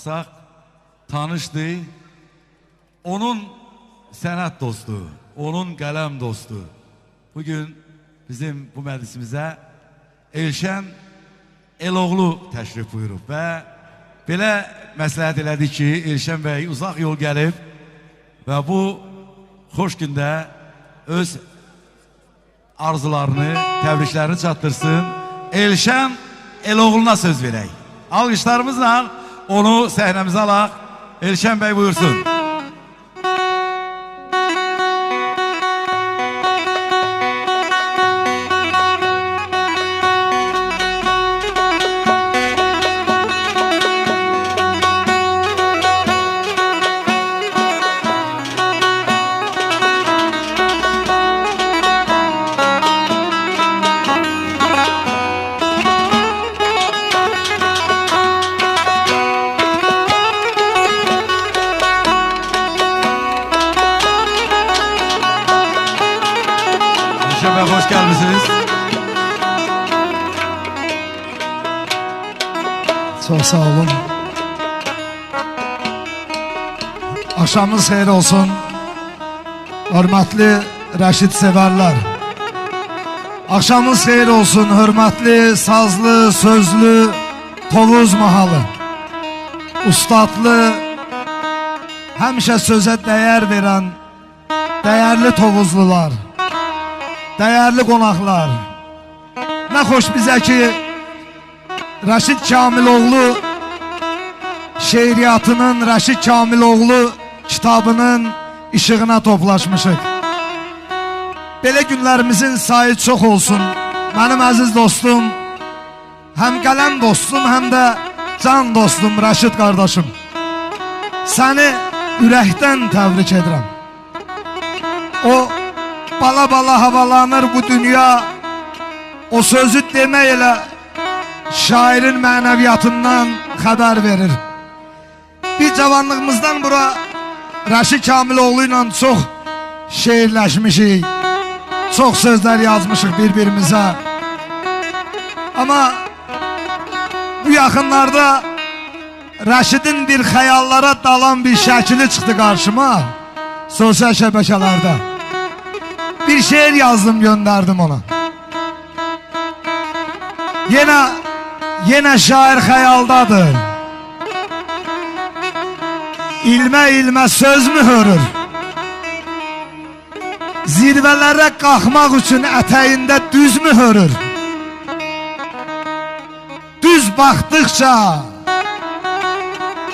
baxsaq, tanışdır. Onun sənət dostu, onun qələm dostu. Bugün bizim bu məclisimizə Elşən Eloğlu təşrif buyurub və belə məsləhət elədi ki, Elşən bəy uzaq yol gəlib və bu xoş gündə öz arzularını, təbriklərini çatdırsın. Elşən Eloğlu'na söz verək. Alqışlarımızla onu səhnəmizə alaq. Elşən bəy buyursun. Hoş gelmişsiniz. Çok sağ olun. Akşamınız xeyir olsun. Hürmetli Rəşid severler. Akşamınız xeyir olsun. Hürmetli sazlı, sözlü Tovuz mahalı. Ustadlı, həmişə sözə dəyər verən değerli Tovuzlular. Değerli qonaqlar, nə xoş bizə ki Rəşid Kamiloğlu şeiriyyatının, Rəşid Kamiloğlu kitabının işığına toplaşmışıq. Belə günlərimizin sayı çox olsun. Mənim əziz dostum, həm qələm dostum, həm də can dostum Rəşid qardaşım. Səni ürəkdən təbrik edirəm. O bala bala havalanır bu dünya, o sözü demək elə şairin mənəviyyatından xəbər verir. Biz cavanlığımızdan bura Rəşid Kamiloğlu ilə çox şeirləşmişik, çox sözlər yazmışıq bir-birimizə. Amma bu yaxınlarda Rəşidin bir xəyallara dalan bir şəkili çıxdı qarşıma sosial şəbəkələrdə. Bir şiir yazdım, gönderdim ona. Yine şair hayaldadır. İlme ilme söz mü hörür? Zirvelere kalkmak için eteğinde düz mü hörür? Düz baktıkça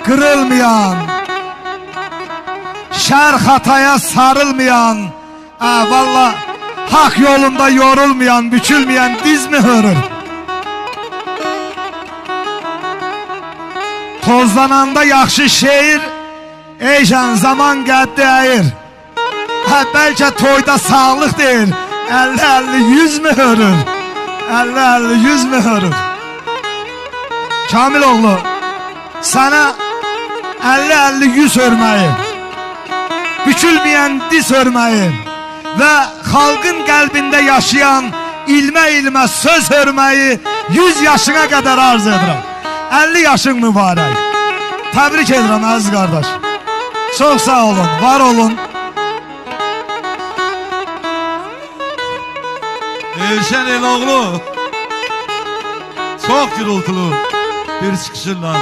kırılmayan, şer hataya sarılmayan, valla hak yolunda yorulmayan, bükülmeyen diz mi hörür? Tozlananda yaxşı şeir, eyşən zaman qəddi əyir. Bəlkə toyda sağlıq deyir, 50-50-100 mü hörür? 50-50-100 mü hörür? Kamiloğlu, sənə 50-50-100 hörməyi, bükülmeyen diz hörməyi ve halkın kalbinde yaşayan ilme söz hörməyi 100 yaşına kadar arz edirəm. 50 yaşın mübarək. Təbrik edirəm əziz qardaş. Çok sağ olun, var olun. Elşən Eloğlu çok gürültülü bir çıkışınla